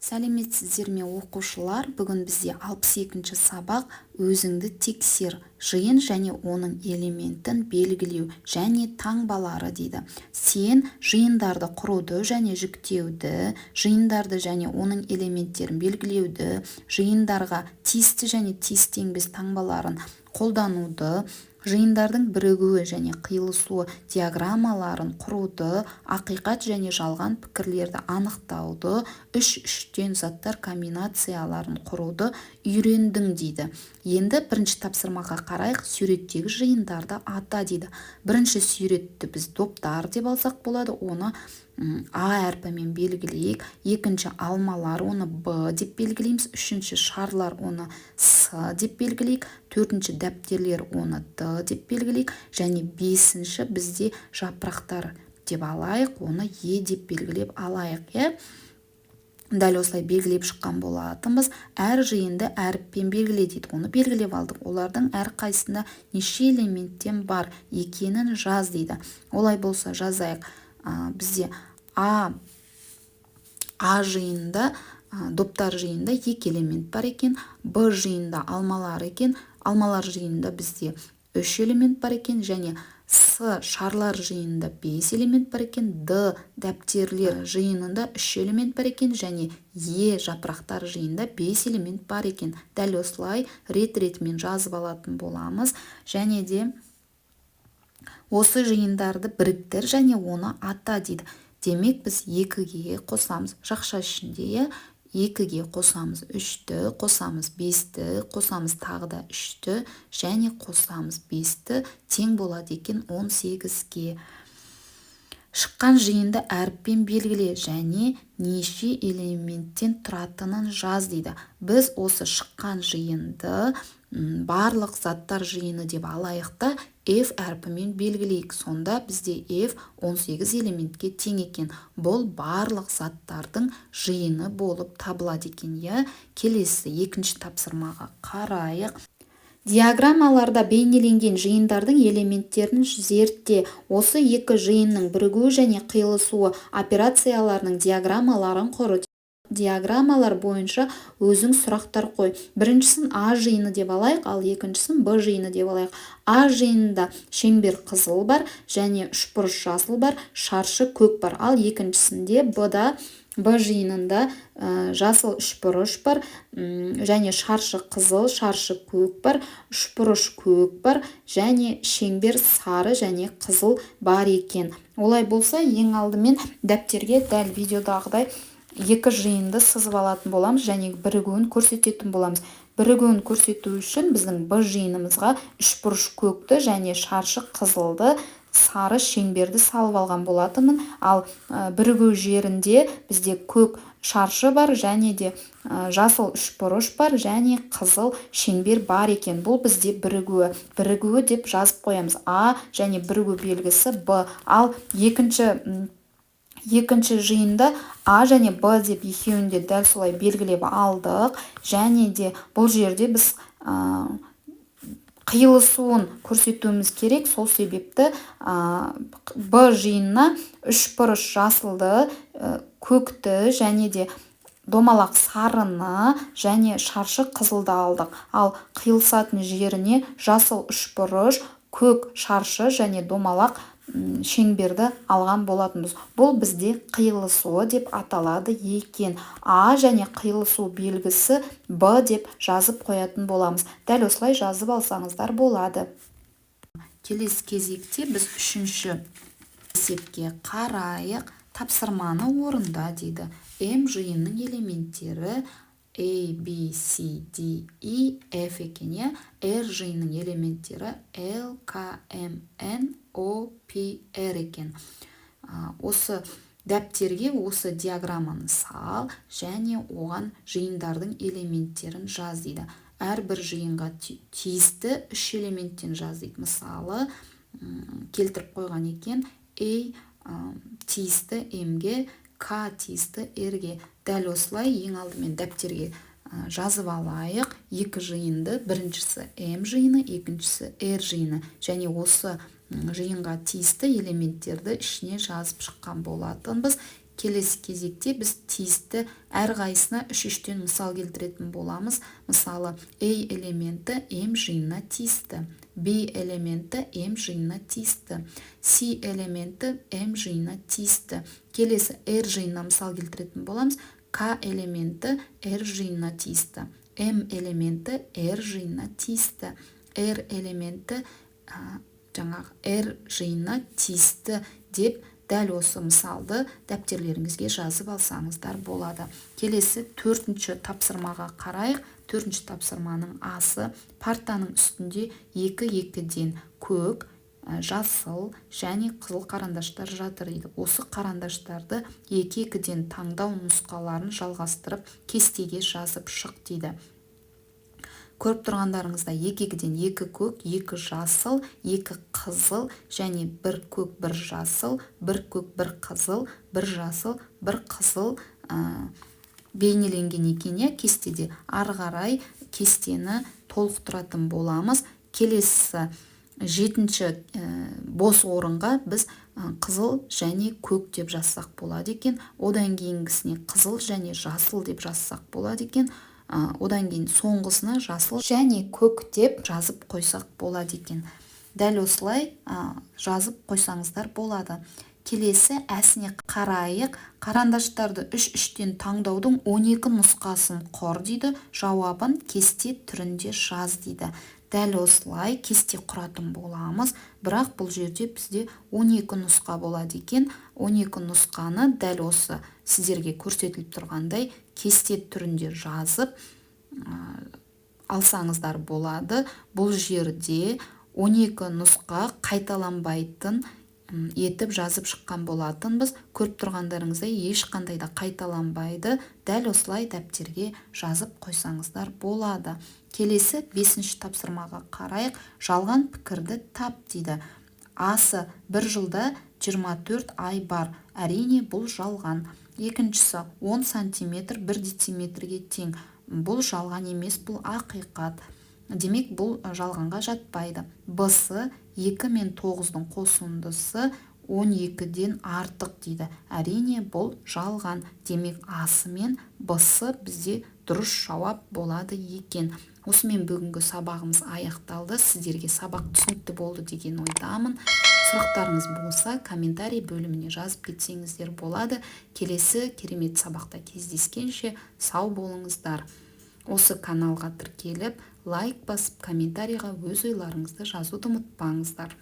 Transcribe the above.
Сәлеметсіздер ме оқушылар, бүгін бізде 62-ші сабақ өзіңді тексер, жиын және оның элементін белгілеу және таңбалары дейді. Сен жиындарды құруды және жүктеуді, жиындарды және оның элементтерін белгілеуді, жиындарға тиісті және тиісті емес таңбаларын қолдануды, жиындардың бірігуі және қиылысуы диаграммаларын құруды, ақиқат және жалған пікірлерді анықтауды, үш-үштен заттар комбинацияларын құруды үйрендің дейді. Енді бірінші тапсырмаға қарайық, суреттегі жиындарды ата дейді. Бірінші суретті біз топтар деп алсақ болады, оны А әрпімен белгілейік. Екінші алмалар, оны Б деп белгілейміз. Үшінші шарлар, оны С деп белгілейік. Төртінші дәптерлер, оны Д деп белгілейік. Және бесінші бізде жапырақтар деп алайық, оны Е деп белгілеп алайық. Дәл осылай белгілеп шыққан болатынбыз. Әр жиынды әріппен белгіле дейді. Оны белгілеп алдық. Олардың әр қайсында неше элементтен бар екенін жаз дейді. Олай болса жазайық. Бізде А жиында, доптар жиында 2 элемент бар екен. Б жиында алмалар екен. Алмалар жиында бізде 3 элемент бар екен. Және С шарлар жиында 5 элемент бар екен. Д дәптерлер жиынында 3 элемент бар екен. Және Е жапырақтар жиында 5 элемент бар екен. Дәл осылай рет-ретімен жазып алатын боламыз. Және де осы жиындарды біріктір және оны ата дейді. Демек біз 2-ге қосамыз жақша ішінде, 2-ге қосамыз 3-ті, қосамыз 5-ті, қосамыз тағы да 3-ті және қосамыз 5-ті тең болады екен 18-ге. Шыққан жиынды әріппен белгіле және неше элементтен тұратынын жаз дейді. Біз осы шыққан жиынды барлық заттар жиыны деп алайық та F әрпімен белгілейік. Сонда бізде F 18 элементке тең екен. Бұл барлық заттардың жиыны болып табылады екен. Келесі екінші тапсырмаға қарайық. Диаграммаларда бейнеленген жиындардың элементтерін зертте. Осы екі жиынның бірігуі және қиылысуы операцияларының диаграммаларын құры. Диаграммалар бойынша өзің сұрақтар қой. Біріншісін А жиыны деп алайық, ал екіншісін Б жиыны деп алайық. А жиынында шеңбер қызыл бар және үшбұрыш жасыл бар, шаршы көк бар. Ал екіншісінде Б жиынында жасыл үшбұрыш бар және шаршы қызыл, шаршы көк бар, үшбұрыш көк бар және шеңбер сары және қызыл бар екен. Олай болса, ең алдымен дәптерге дәл видеодағыдай екі жиынды сызып алатын боламыз және бірігуін көрсететін боламыз. Бірігуін көрсету үшін біздің Б жиынымызға үшбұрыш көкті және шаршы қызылды, сары шеңберді салып алған болатынмын. Ал бірігу жерінде бізде көк шаршы бар және де жасыл үшбұрыш бар және қызыл шеңбер бар екен. Бұл бізде бірігуі деп жазып қоямыз. А және бірігу белгісі Б. Ал екінші жиында А және Б деп екеуінде дәл солай белгілеп алдық. Және де бұл жерде біз қиылысуын көрсетуіміз керек. Сол себепті Б жиынына үшбұрыш жасылды, көкті және де домалақ сарыны және шаршы қызылды алдық. Ал қиылысатын жеріне жасыл үшбұрыш, көк шаршы және домалақ шеңберді алған болатынбыз. Бұл бізде қиылысуы деп аталады екен. А және қиылысу белгісі Б деп жазып қоятын боламыз. Дәл осылай жазып алсаңыздар болады. Келесі кезекте біз үшінші есепке қарайық. Тапсырманы орында дейді. М жиынның элементтері A, B, C, D, E, F екен. R жиынның элементтері L, K, M, N, O, P, R екен. Осы дәптерге осы диаграмманы сал және оған жиындардың элементтерін жаз дейді. Әрбір жиынға тиісті 3 элементтен жаз дейді. Мысалы, келтіріп қойған екен. A тиісті M-ге, К тиісті R-ге. Дәл осылай ең алдымен дәптерге жазып алайық. Екі жиынды, біріншісі М жиыны, екіншісі R жиыны. Және осы жиынға тиісті элементтерді ішіне жазып шыққан болатынбыз. келесі кезекте біз тиісті әрқайсысына 3-3-тен мысал келтіретін боламыз. Мысалы, A элементі M жиынына тиісті, B элементі M жиынына тиісті, C элементі M жиынына тиісті. Келесі R жиынына мысал келтіретін боламыз. K элементі R жиынына тиісті, M элементі R жиынына тиісті, R элементі R жиынына тиісті деп дәл осы мысалды дәптерлеріңізге жазып алсаңыздар болады. Келесі 4-ші тапсырмаға қарайық. 4-ші тапсырманың асы: партаның үстінде 2-2-ден көк, жасыл және қызыл қарандаштар жатыр дейді. Осы қарандаштарды 2-2-ден таңдау нұсқаларын жалғастырып кестеге жазып шық дейді. Көріп тұрғандарыңызда 2-2-ден 2 көк, 2 жасыл, 2 қызыл және 1 көк, 1 жасыл, 1 көк, 1 қызыл, 1 жасыл, 1 қызыл бейнеленген екен кестеде. Ары қарай кестені толықтыратын боламыз. Келесі 7-ші бос орынға біз қызыл және көк деп жазсақ болады екен. Одан кейінгісіне қызыл және жасыл деп жазсақ болады екен. Одан кейін соңғысына жасыл және көк деп жазып қойсақ болады екен. Дәл осылай жазып қойсаңыздар болады. Келесі әсіне қарайық. Қарандаштарды 3-3-тен таңдаудың 12 нұсқасын құр дейді. Жауабын кесте түрінде жаз дейді. Дәл осылай кесте құратын боламыз. Бірақ бұл жерде бізде 12 нұсқа болады екен. 12 нұсқаны дәл осы сіздерге көрсетіліп тұрғандай кесте түрінде жазып алсаңыздар болады. Бұл жерде 12 нұсқа қайталанбайтын етіп жазып шыққан болатынбыз. Көріп тұрғандарыңыздай ешқандай да қайталанбайды. Дәл осылай дәптерге жазып қойсаңыздар болады. Келесі 5-ші тапсырмаға қарайық. Жалған пікірді тап дейді. Асы 1 жылда 24 ай бар. Әрине бұл жалған. Екіншісі 10 сантиметр 1 дециметрге тең. Бұл жалған емес, бұл ақиқат. Демек бұл жалғанға жатпайды. Б-сы 2 мен 9-дың қосындысы 12-ден артық дейді. Әрине бұл жалған. Демек асы мен Б-сы бізде дұрыс жауап болады екен. Осымен бүгінгі сабағымыз аяқталды. Сіздерге сабақ түсінікті болды деген ойдамын. Сұрақтарыңыз болса, комментарий бөліміне жазып кетсеңіздер болады. Келесі керемет сабақта кездескенше сау болыңыздар. Осы каналға тіркеліп, лайк басып, комментарийға өз ойларыңызды жазуды ұмытпаңыздар.